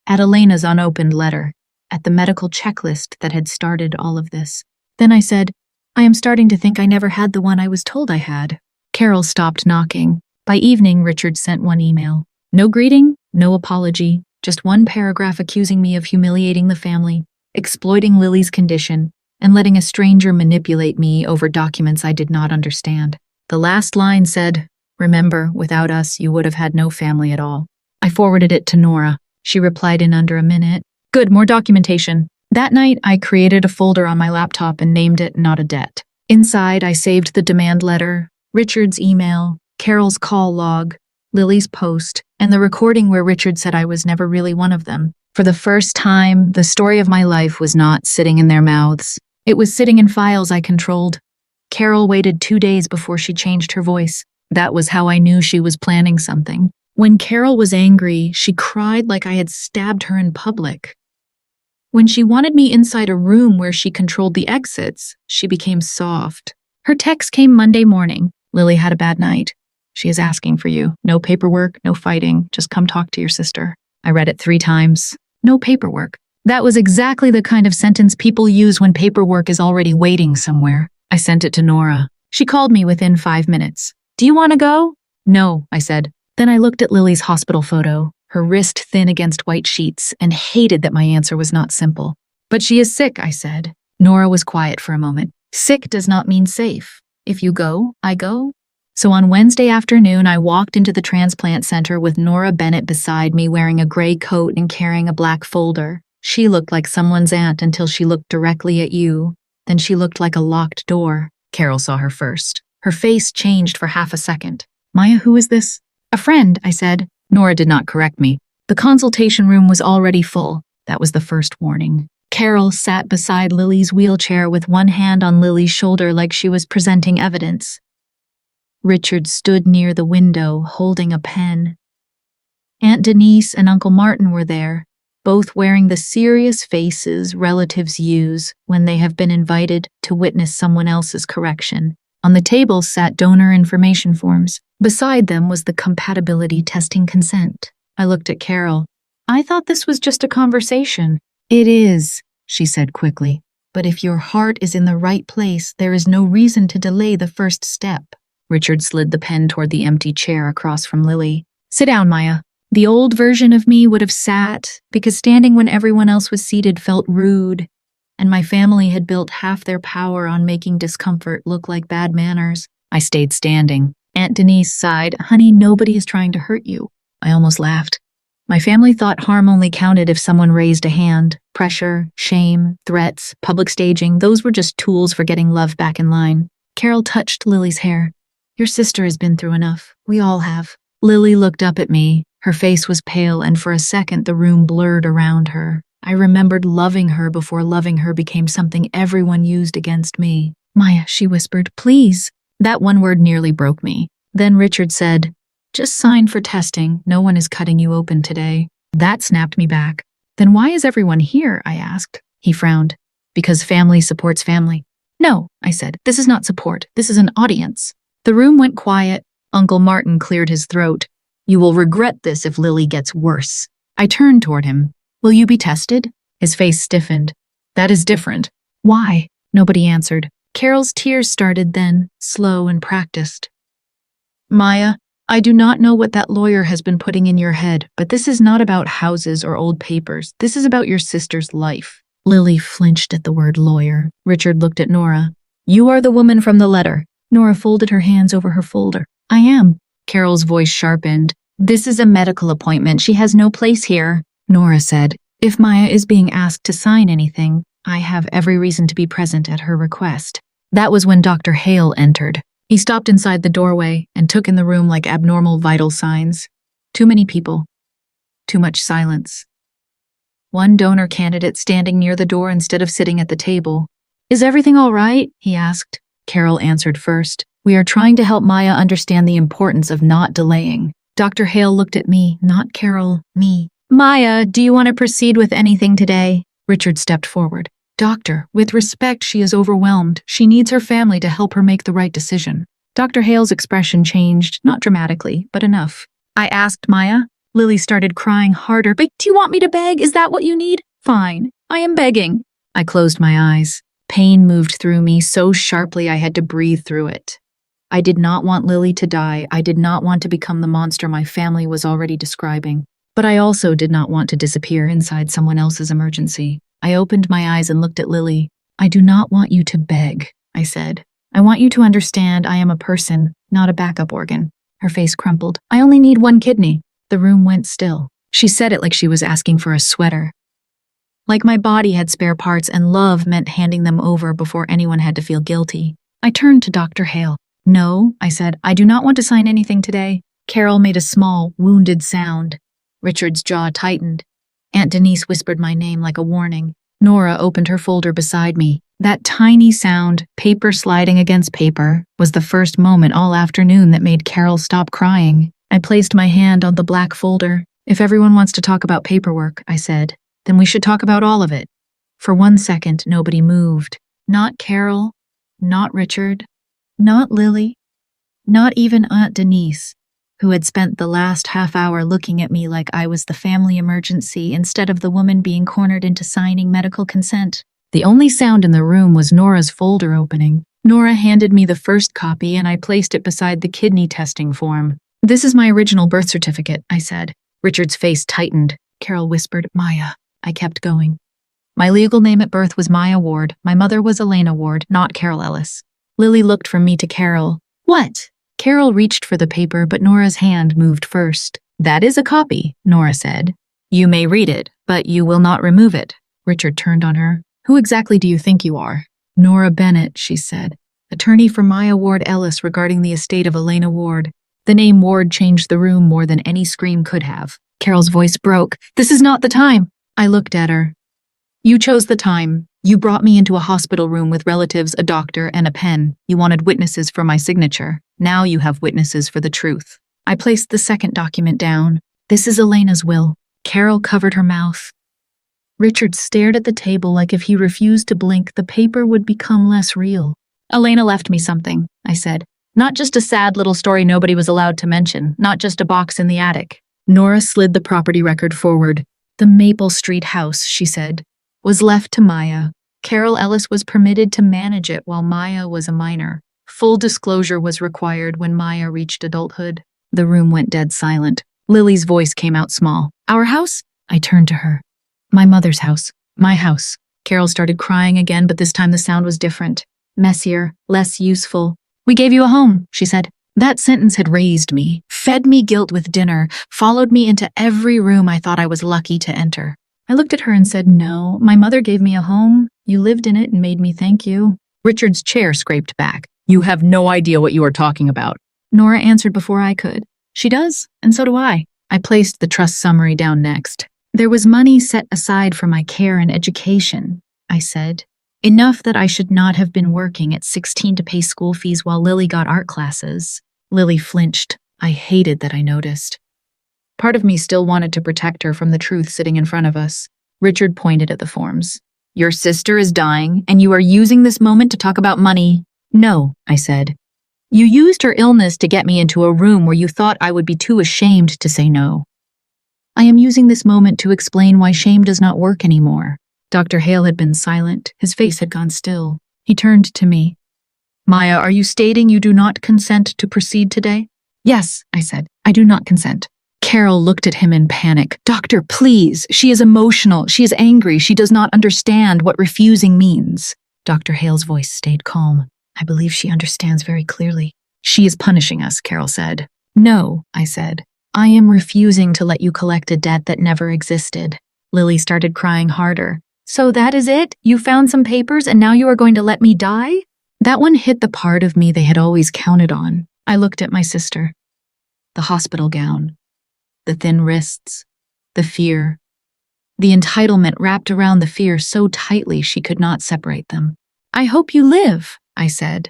at Elena's unopened letter, at the medical checklist that had started all of this. Then I said, I am starting to think I never had the one I was told I had. Carol stopped knocking. By evening, Richard sent one email. No greeting, no apology, just one paragraph accusing me of humiliating the family, exploiting Lily's condition, and letting a stranger manipulate me over documents I did not understand. The last line said, remember, without us, you would have had no family at all. I forwarded it to Nora. She replied in under a minute. Good, more documentation. That night, I created a folder on my laptop and named it Not a Debt. Inside, I saved the demand letter, Richard's email, Carol's call log, Lily's post, and the recording where Richard said I was never really one of them. For the first time, the story of my life was not sitting in their mouths. It was sitting in files I controlled. Carol waited 2 days before she changed her voice. That was how I knew she was planning something. When Carol was angry, she cried like I had stabbed her in public. When she wanted me inside a room where she controlled the exits, she became soft. Her text came Monday morning. Lily had a bad night. She is asking for you. No paperwork, no fighting. Just come talk to your sister. I read it 3 times. No paperwork. That was exactly the kind of sentence people use when paperwork is already waiting somewhere. I sent it to Nora. She called me within 5 minutes. Do you want to go? No, I said. Then I looked at Lily's hospital photo, her wrist thin against white sheets, and hated that my answer was not simple. But she is sick, I said. Nora was quiet for a moment. Sick does not mean safe. If you go, I go. So on Wednesday afternoon, I walked into the transplant center with Nora Bennett beside me wearing a gray coat and carrying a black folder. She looked like someone's aunt until she looked directly at you. Then she looked like a locked door. Carol saw her first. Her face changed for half a second. Maya, who is this? A friend, I said. Nora did not correct me. The consultation room was already full. That was the first warning. Carol sat beside Lily's wheelchair with one hand on Lily's shoulder like she was presenting evidence. Richard stood near the window, holding a pen. Aunt Denise and Uncle Martin were there, both wearing the serious faces relatives use when they have been invited to witness someone else's correction. On the table sat donor information forms. Beside them was the compatibility testing consent. I looked at Carol. I thought this was just a conversation. It is, she said quickly. But if your heart is in the right place, there is no reason to delay the first step. Richard slid the pen toward the empty chair across from Lily. Sit down, Maya. The old version of me would have sat, because standing when everyone else was seated felt rude, and my family had built half their power on making discomfort look like bad manners. I stayed standing. Aunt Denise sighed, Honey, nobody is trying to hurt you. I almost laughed. My family thought harm only counted if someone raised a hand. Pressure, shame, threats, public staging, those were just tools for getting love back in line. Carol touched Lily's hair. Your sister has been through enough. We all have. Lily looked up at me. Her face was pale, and for a second the room blurred around her. I remembered loving her before loving her became something everyone used against me. Maya, she whispered, please. That one word nearly broke me. Then Richard said, just sign for testing. No one is cutting you open today. That snapped me back. Then why is everyone here? I asked. He frowned. Because family supports family. No, I said, this is not support. This is an audience. The room went quiet. Uncle Martin cleared his throat. You will regret this if Lily gets worse. I turned toward him. Will you be tested? His face stiffened. That is different. Why? Nobody answered. Carol's tears started then, slow and practiced. Maya, I do not know what that lawyer has been putting in your head, but this is not about houses or old papers. This is about your sister's life. Lily flinched at the word lawyer. Richard looked at Nora. You are the woman from the letter. Nora folded her hands over her folder. I am. Carol's voice sharpened. This is a medical appointment. She has no place here. Nora said, if Maya is being asked to sign anything, I have every reason to be present at her request. That was when Dr. Hale entered. He stopped inside the doorway and took in the room like abnormal vital signs. Too many people. Too much silence. One donor candidate standing near the door instead of sitting at the table. Is everything all right? He asked. Carol answered first. We are trying to help Maya understand the importance of not delaying. Dr. Hale looked at me, not Carol, me. Maya, do you want to proceed with anything today? Richard stepped forward. Doctor, with respect, she is overwhelmed. She needs her family to help her make the right decision. Dr. Hale's expression changed, not dramatically, but enough. I asked Maya. Lily started crying harder. But do you want me to beg? Is that what you need? Fine. I am begging. I closed my eyes. Pain moved through me so sharply I had to breathe through it. I did not want Lily to die. I did not want to become the monster my family was already describing. But I also did not want to disappear inside someone else's emergency. I opened my eyes and looked at Lily. I do not want you to beg, I said. I want you to understand I am a person, not a backup organ. Her face crumpled. I only need one kidney. The room went still. She said it like she was asking for a sweater. Like my body had spare parts and love meant handing them over before anyone had to feel guilty. I turned to Dr. Hale. No, I said, I do not want to sign anything today. Carol made a small, wounded sound. Richard's jaw tightened. Aunt Denise whispered my name like a warning. Nora opened her folder beside me. That tiny sound, paper sliding against paper, was the first moment all afternoon that made Carol stop crying. I placed my hand on the black folder. If everyone wants to talk about paperwork, I said, then we should talk about all of it. For 1 second, nobody moved. Not Carol, not Richard, not Lily, not even Aunt Denise, who had spent the last half hour looking at me like I was the family emergency instead of the woman being cornered into signing medical consent. The only sound in the room was Nora's folder opening. Nora handed me the first copy and I placed it beside the kidney testing form. This is my original birth certificate, I said. Richard's face tightened. Carol whispered, Maya. I kept going. My legal name at birth was Maya Ward. My mother was Elena Ward, not Carol Ellis. Lily looked from me to Carol. What? Carol reached for the paper, but Nora's hand moved first. That is a copy, Nora said. You may read it, but you will not remove it. Richard turned on her. Who exactly do you think you are? Nora Bennett, she said. Attorney for Maya Ward Ellis regarding the estate of Elena Ward. The name Ward changed the room more than any scream could have. Carol's voice broke. This is not the time. I looked at her. You chose the time. You brought me into a hospital room with relatives, a doctor, and a pen. You wanted witnesses for my signature. Now you have witnesses for the truth. I placed the second document down. This is Elena's will. Carol covered her mouth. Richard stared at the table like if he refused to blink, the paper would become less real. Elena left me something, I said. Not just a sad little story nobody was allowed to mention. Not just a box in the attic. Nora slid the property record forward. The Maple Street house, she said, was left to Maya. Carol Ellis was permitted to manage it while Maya was a minor. Full disclosure was required when Maya reached adulthood. The room went dead silent. Lily's voice came out small. Our house? I turned to her. My mother's house. My house. Carol started crying again, but this time the sound was different. Messier, less useful. We gave you a home, she said. That sentence had raised me, fed me guilt with dinner, followed me into every room I thought I was lucky to enter. I looked at her and said, no, my mother gave me a home. You lived in it and made me thank you. Richard's chair scraped back. You have no idea what you are talking about. Nora answered before I could. She does, and so do I. I placed the trust summary down next. There was money set aside for my care and education, I said. Enough that I should not have been working at 16 to pay school fees while Lily got art classes. Lily flinched. I hated that I noticed. Part of me still wanted to protect her from the truth sitting in front of us. Richard pointed at the forms. Your sister is dying, and you are using this moment to talk about money. No, I said. You used her illness to get me into a room where you thought I would be too ashamed to say no. I am using this moment to explain why shame does not work anymore. Dr. Hale had been silent. His face had gone still. He turned to me. Maya, are you stating you do not consent to proceed today? Yes, I said. I do not consent. Carol looked at him in panic. Doctor, please. She is emotional. She is angry. She does not understand what refusing means. Dr. Hale's voice stayed calm. I believe she understands very clearly. She is punishing us, Carol said. No, I said. I am refusing to let you collect a debt that never existed. Lily started crying harder. So that is it? You found some papers and now you are going to let me die? That one hit the part of me they had always counted on. I looked at my sister. The hospital gown. The thin wrists. The fear. The entitlement wrapped around the fear so tightly she could not separate them. I hope you live, I said.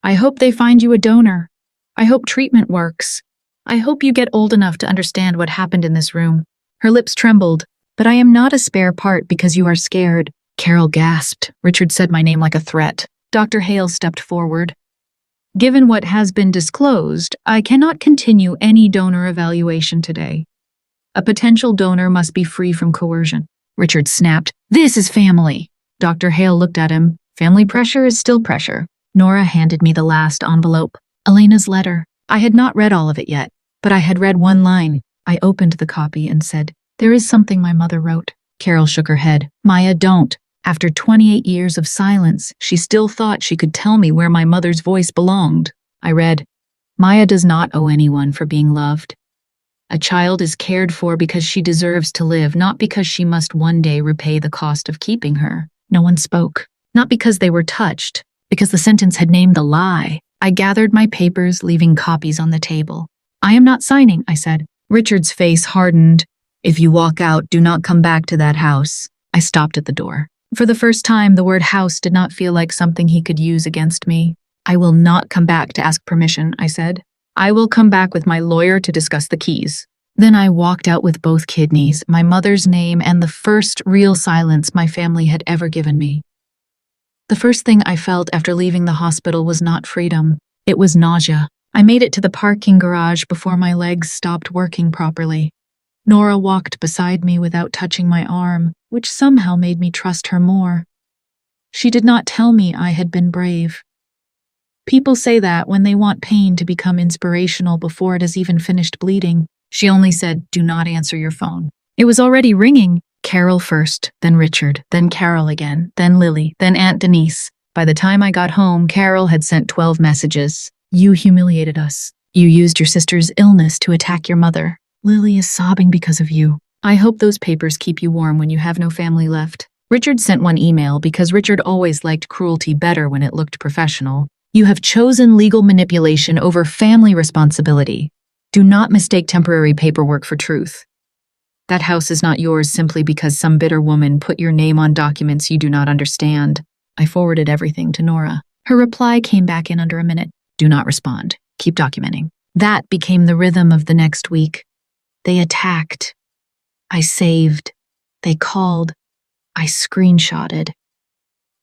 I hope they find you a donor. I hope treatment works. I hope you get old enough to understand what happened in this room. Her lips trembled. But I am not a spare part because you are scared. Carol gasped. Richard said my name like a threat. Dr. Hale stepped forward. Given what has been disclosed, I cannot continue any donor evaluation today. A potential donor must be free from coercion. Richard snapped. This is family. Dr. Hale looked at him. Family pressure is still pressure. Nora handed me the last envelope. Elena's letter. I had not read all of it yet, but I had read one line. I opened the copy and said, "There is something my mother wrote." Carol shook her head. Maya, don't. After 28 years of silence, she still thought she could tell me where my mother's voice belonged. I read, Maya does not owe anyone for being loved. A child is cared for because she deserves to live, not because she must one day repay the cost of keeping her. No one spoke. Not because they were touched, because the sentence had named the lie. I gathered my papers, leaving copies on the table. I am not signing, I said. Richard's face hardened. If you walk out, do not come back to that house. I stopped at the door. For the first time, the word house did not feel like something he could use against me. I will not come back to ask permission, I said. I will come back with my lawyer to discuss the keys. Then I walked out with both kidneys, my mother's name, and the first real silence my family had ever given me. The first thing I felt after leaving the hospital was not freedom. It was nausea. I made it to the parking garage before my legs stopped working properly. Nora walked beside me without touching my arm, which somehow made me trust her more. She did not tell me I had been brave. People say that when they want pain to become inspirational before it has even finished bleeding. She only said, do not answer your phone. It was already ringing. Carol first, then Richard, then Carol again, then Lily, then Aunt Denise. By the time I got home, Carol had sent 12 messages. You humiliated us. You used your sister's illness to attack your mother. Lily is sobbing because of you. I hope those papers keep you warm when you have no family left. Richard sent one email because Richard always liked cruelty better when it looked professional. You have chosen legal manipulation over family responsibility. Do not mistake temporary paperwork for truth. That house is not yours simply because some bitter woman put your name on documents you do not understand. I forwarded everything to Nora. Her reply came back in under a minute. Do not respond. Keep documenting. That became the rhythm of the next week. They attacked. I saved. They called. I screenshotted.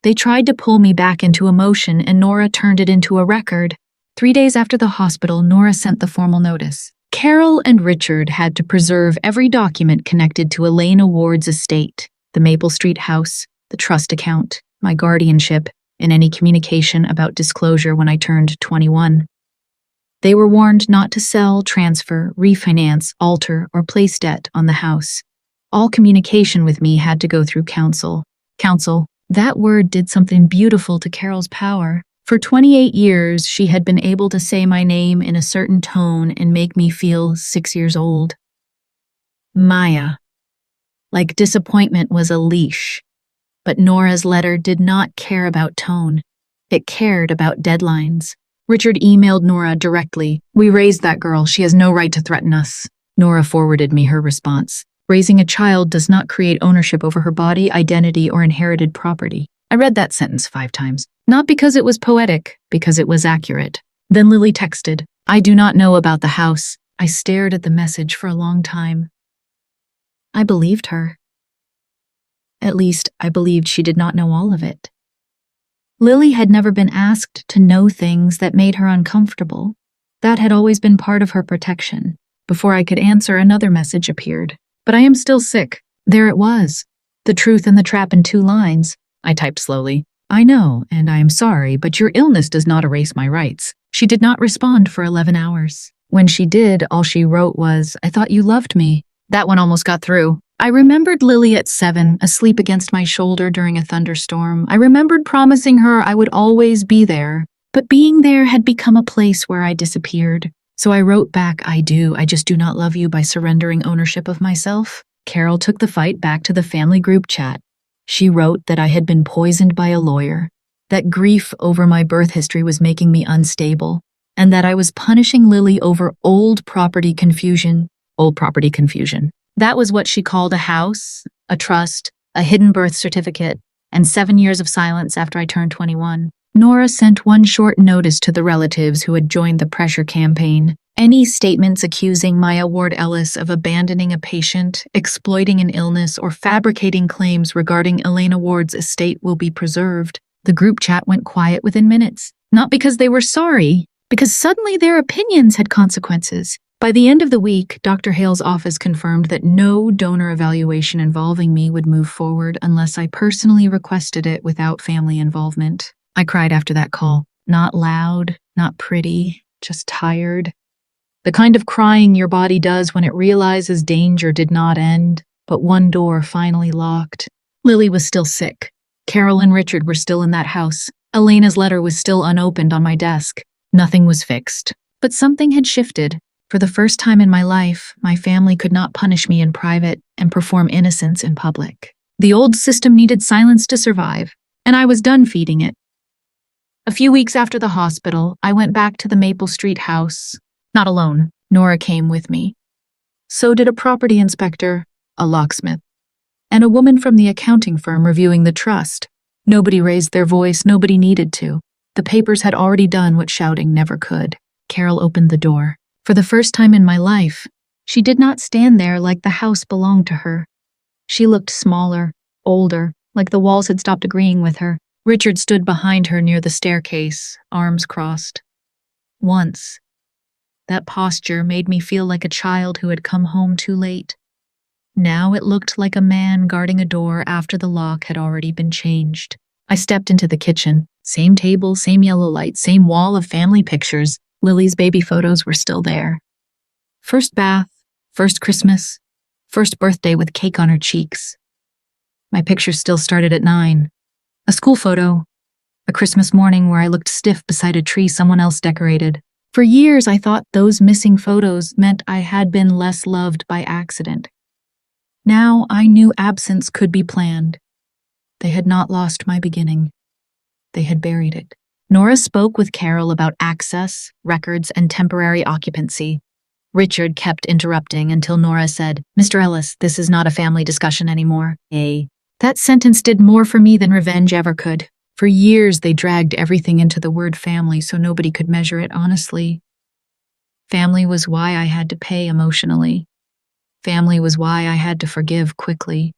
They tried to pull me back into emotion, and Nora turned it into a record. 3 days after the hospital, Nora sent the formal notice. Carol and Richard had to preserve every document connected to Elena Ward's estate, the Maple Street house, the trust account, my guardianship, and any communication about disclosure when I turned 21. They were warned not to sell, transfer, refinance, alter, or place debt on the house. All communication with me had to go through counsel. Counsel, that word did something beautiful to Carol's power. For 28 years, she had been able to say my name in a certain tone and make me feel 6 years old. Maya. Like disappointment was a leash. But Nora's letter did not care about tone. It cared about deadlines. Richard emailed Nora directly. We raised that girl. She has no right to threaten us. Nora forwarded me her response. Raising a child does not create ownership over her body, identity, or inherited property. I read that sentence 5 times. Not because it was poetic, because it was accurate. Then Lily texted, I do not know about the house. I stared at the message for a long time. I believed her. At least, I believed she did not know all of it. Lily had never been asked to know things that made her uncomfortable. That had always been part of her protection. Before I could answer, another message appeared. But I am still sick. There it was. The truth and the trap in 2 lines. I typed slowly. I know, and I am sorry, but your illness does not erase my rights. She did not respond for 11 hours. When she did, all she wrote was, I thought you loved me. That one almost got through. I remembered Lily at 7, asleep against my shoulder during a thunderstorm. I remembered promising her I would always be there. But being there had become a place where I disappeared. So I wrote back, I do. I just do not love you by surrendering ownership of myself. Carol took the fight back to the family group chat. She wrote that I had been poisoned by a lawyer, that grief over my birth history was making me unstable, and that I was punishing Lily over old property confusion. Old property confusion. That was what she called a house, a trust, a hidden birth certificate, and 7 years of silence after I turned 21. Nora sent one short notice to the relatives who had joined the pressure campaign. Any statements accusing Maya Ward Ellis of abandoning a patient, exploiting an illness, or fabricating claims regarding Elena Ward's estate will be preserved. The group chat went quiet within minutes. Not because they were sorry, because suddenly their opinions had consequences. By the end of the week, Dr. Hale's office confirmed that no donor evaluation involving me would move forward unless I personally requested it without family involvement. I cried after that call. Not loud, not pretty, just tired. The kind of crying your body does when it realizes danger did not end, but one door finally locked. Lily was still sick. Carol and Richard were still in that house. Elena's letter was still unopened on my desk. Nothing was fixed. But something had shifted. For the first time in my life, my family could not punish me in private and perform innocence in public. The old system needed silence to survive, and I was done feeding it. A few weeks after the hospital, I went back to the Maple Street house. Not alone. Nora came with me. So did a property inspector, a locksmith, and a woman from the accounting firm reviewing the trust. Nobody raised their voice, nobody needed to. The papers had already done what shouting never could. Carol opened the door. For the first time in my life, she did not stand there like the house belonged to her. She looked smaller, older, like the walls had stopped agreeing with her. Richard stood behind her near the staircase, arms crossed. Once, that posture made me feel like a child who had come home too late. Now it looked like a man guarding a door after the lock had already been changed. I stepped into the kitchen. Same table, same yellow light, same wall of family pictures. Lily's baby photos were still there. First bath, first Christmas, first birthday with cake on her cheeks. My pictures still started at 9. A school photo. A Christmas morning where I looked stiff beside a tree someone else decorated. For years, I thought those missing photos meant I had been less loved by accident. Now I knew absence could be planned. They had not lost my beginning. They had buried it. Nora spoke with Carol about access, records, and temporary occupancy. Richard kept interrupting until Nora said, "Mr. Ellis, this is not a family discussion anymore." That sentence did more for me than revenge ever could. For years, they dragged everything into the word family so nobody could measure it honestly. Family was why I had to pay emotionally. Family was why I had to forgive quickly.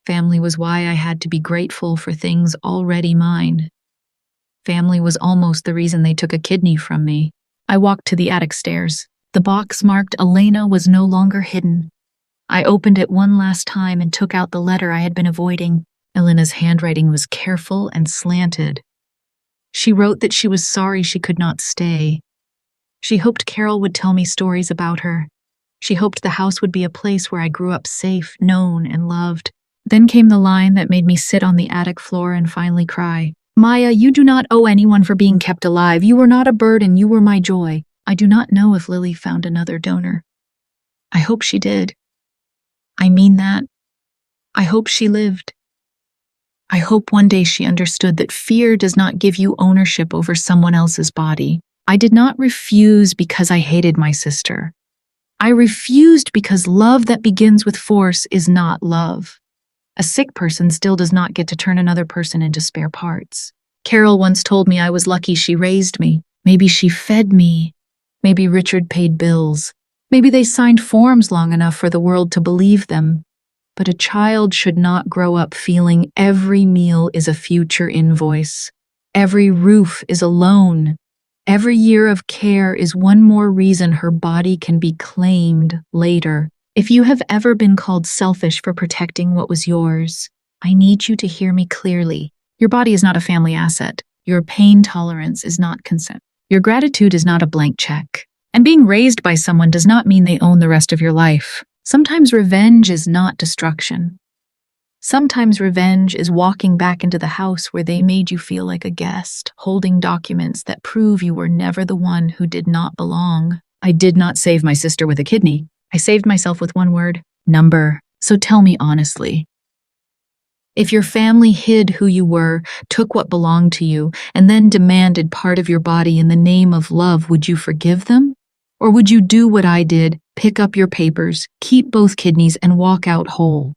Family was why I had to be grateful for things already mine. Family was almost the reason they took a kidney from me. I walked to the attic stairs. The box marked Elena was no longer hidden. I opened it one last time and took out the letter I had been avoiding. Elena's handwriting was careful and slanted. She wrote that she was sorry she could not stay. She hoped Carol would tell me stories about her. She hoped the house would be a place where I grew up safe, known, and loved. Then came the line that made me sit on the attic floor and finally cry. "Maya, you do not owe anyone for being kept alive. You were not a burden, you were my joy." I do not know if Lily found another donor. I hope she did. I mean that. I hope she lived. I hope one day she understood that fear does not give you ownership over someone else's body. I did not refuse because I hated my sister. I refused because love that begins with force is not love. A sick person still does not get to turn another person into spare parts. Carol once told me I was lucky she raised me. Maybe she fed me. Maybe Richard paid bills. Maybe they signed forms long enough for the world to believe them. But a child should not grow up feeling every meal is a future invoice. Every roof is a loan. Every year of care is one more reason her body can be claimed later. If you have ever been called selfish for protecting what was yours, I need you to hear me clearly. Your body is not a family asset. Your pain tolerance is not consent. Your gratitude is not a blank check. And being raised by someone does not mean they own the rest of your life. Sometimes revenge is not destruction. Sometimes revenge is walking back into the house where they made you feel like a guest, holding documents that prove you were never the one who did not belong. I did not save my sister with a kidney. I saved myself with one word, number. So tell me honestly. If your family hid who you were, took what belonged to you, and then demanded part of your body in the name of love, would you forgive them? Or would you do what I did, pick up your papers, keep both kidneys, and walk out whole?